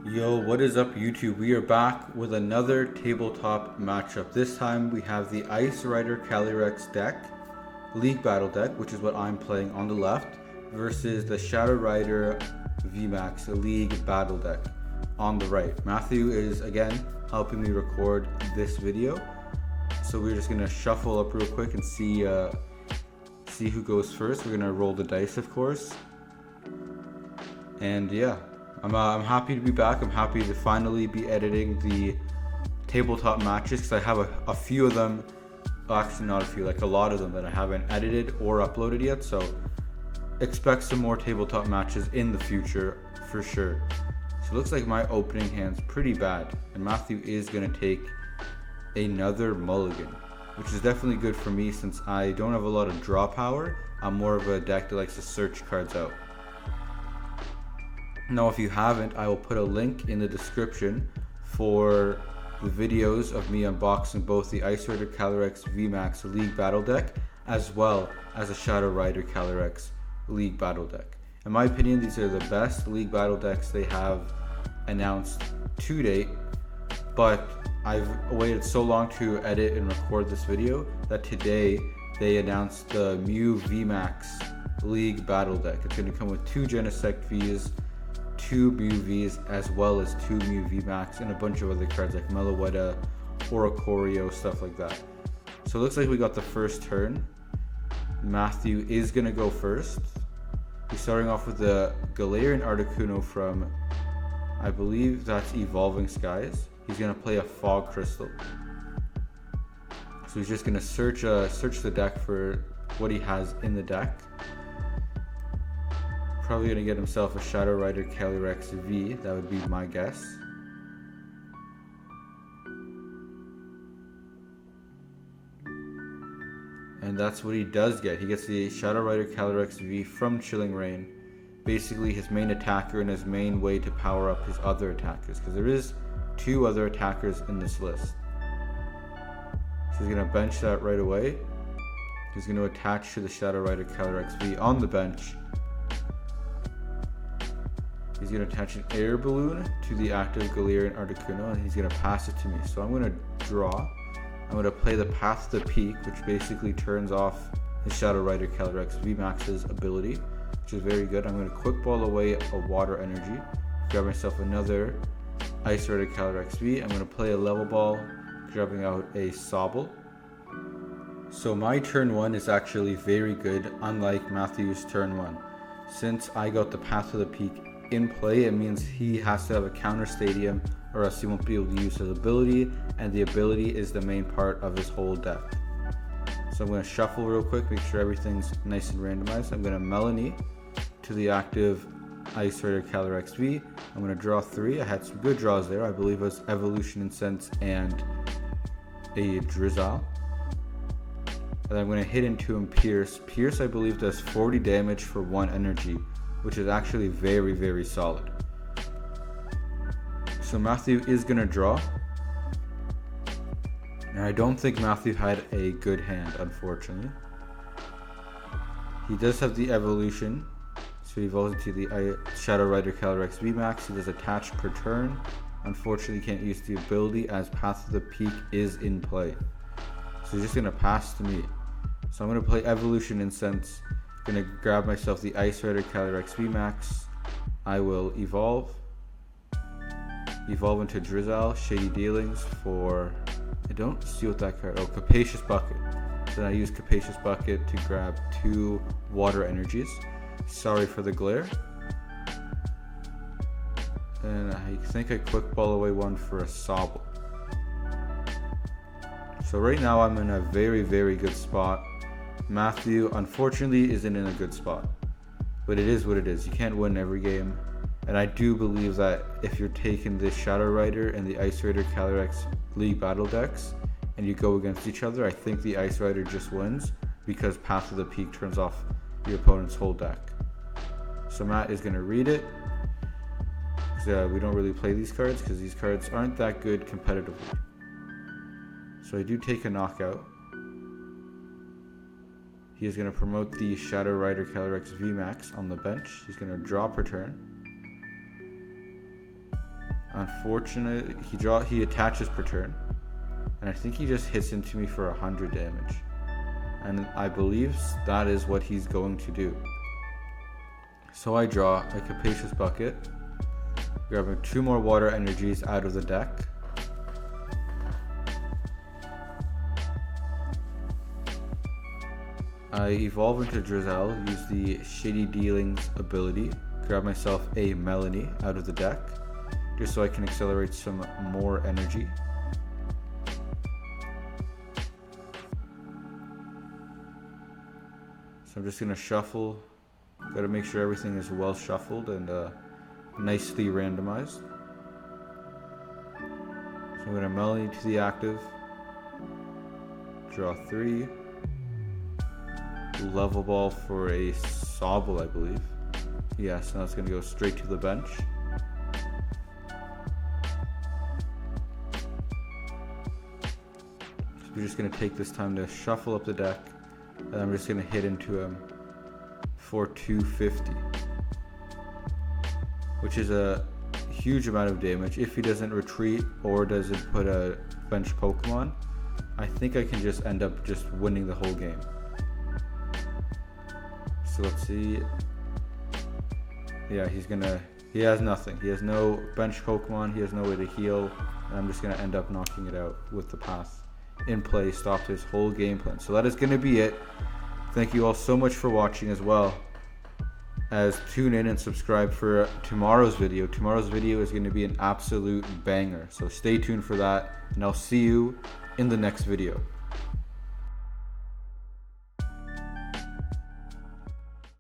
Yo, what is up YouTube? We are back with another tabletop matchup. This time we have the Ice Rider Calyrex deck, League Battle deck, which is what I'm playing on the left, versus the Shadow Rider vmax League Battle deck on the right. Matthew is again helping me record this video. So we're just gonna shuffle up real quick and see who goes first. We're gonna roll the dice, of course. And yeah. I'm happy to be back. I'm happy to finally be editing the tabletop matches because I have a few of them, well, actually not a few, like a lot of them that I haven't edited or uploaded yet. So expect some more tabletop matches in the future for sure. So it looks like my opening hand's pretty bad, and Matthew is gonna take another mulligan, which is definitely good for me since I don't have a lot of draw power. I'm more of a deck that likes to search cards out. Now, if you haven't, I will put a link in the description for the videos of me unboxing both the Ice Rider Calyrex vmax League Battle deck as well as a Shadow Rider Calyrex League Battle deck. In my opinion, these are the best League Battle decks they have announced to date, but I've waited so long to edit and record this video that today they announced the Mew vmax League Battle deck. It's going to come with 2 Genesect Vs, 2 Mew Vs, as well as 2 Mew VMAX and a bunch of other cards like Meloetta, Oricorio, stuff like that. So it looks like we got the first turn. Matthew is going to go first. He's starting off with the Galarian Articuno from, I believe that's Evolving Skies. He's going to play a Fog Crystal. So he's just going to search the deck for what he has in the deck. Probably gonna get himself a Shadow Rider Calyrex V, that would be my guess. And that's what he does get. He gets the Shadow Rider Calyrex V from Chilling Reign. Basically his main attacker and his main way to power up his other attackers, because there is 2 other attackers in this list. So he's gonna bench that right away. He's gonna attach to the Shadow Rider Calyrex V on the bench. He's going to attach an air balloon to the active Galarian Articuno, and he's going to pass it to me. So I'm going to draw. I'm going to play the Path to the Peak, which basically turns off his Shadow Rider Calyrex VMAX's ability, which is very good. I'm going to quick ball away a water energy, grab myself another Ice Rider Calyrex V. I'm going to play a level ball, grabbing out a Sobble. So my turn 1 is actually very good, unlike Matthew's turn 1. Since I got the Path to the Peak in play, it means he has to have a counter stadium or else he won't be able to use his ability, and the ability is the main part of his whole deck. So I'm going to shuffle real quick, make sure everything's nice and randomized. I'm going to Melanie to the active Ice Rider Calyrex V. I'm going to draw 3. I had some good draws there. I believe it was Evolution Incense and a Drizzle. And I'm going to hit into him Pierce. Pierce, I believe, does 40 damage for 1 energy, which is actually very, very solid. So Matthew is going to draw. And I don't think Matthew had a good hand, unfortunately. He does have the evolution, so he evolves into the Shadow Rider Calyrex VMAX. He does attach per turn. Unfortunately, he can't use the ability as Path to the Peak is in play. So he's just going to pass to me. So I'm going to play Evolution Incense. Gonna grab myself the Ice Rider Calyrex VMAX. I will evolve into Drizzle, Shady Dealings for, I don't see what that card, Capacious Bucket. Then I use Capacious Bucket to grab 2 water energies. Sorry for the glare. And I think I quick ball away 1 for a Sobble. So right now I'm in a very, very good spot. Matthew, unfortunately, isn't in a good spot. But it is what it is. You can't win every game. And I do believe that if you're taking the Shadow Rider and the Ice Rider Calyrex League Battle decks and you go against each other, I think the Ice Rider just wins because Path to the Peak turns off your opponent's whole deck. So Matt is going to read it. We don't really play these cards because these cards aren't that good competitively. So I do take a knockout. He is going to promote the Shadow Rider Calyrex VMAX on the bench. He's going to draw per turn. Unfortunately, he attaches per turn, and I think he just hits into me for 100 damage. And I believe that is what he's going to do. So I draw a Capacious Bucket, grabbing 2 more water energies out of the deck. I evolve into Drizzle, use the Shady Dealings ability, grab myself a Melanie out of the deck, just so I can accelerate some more energy. So I'm just going to shuffle. Got to make sure everything is well shuffled and nicely randomized. So I'm going to Melanie to the active, draw 3, level ball for a Sobble, I believe. Yes, now it's going to go straight to the bench. So we're just going to take this time to shuffle up the deck, and I'm just going to hit into him for 250, which is a huge amount of damage. If he doesn't retreat or doesn't put a bench Pokemon, I think I can just end up just winning the whole game. So let's see. Yeah, he has nothing. He has no bench Pokemon, he has no way to heal, and I'm just going to end up knocking it out with the path in play, stopped his whole game plan. So that is going to be it. Thank you all so much for watching, as well as tune in and subscribe for tomorrow's video. Tomorrow's video is going to be an absolute banger, so stay tuned for that, and I'll see you in the next video.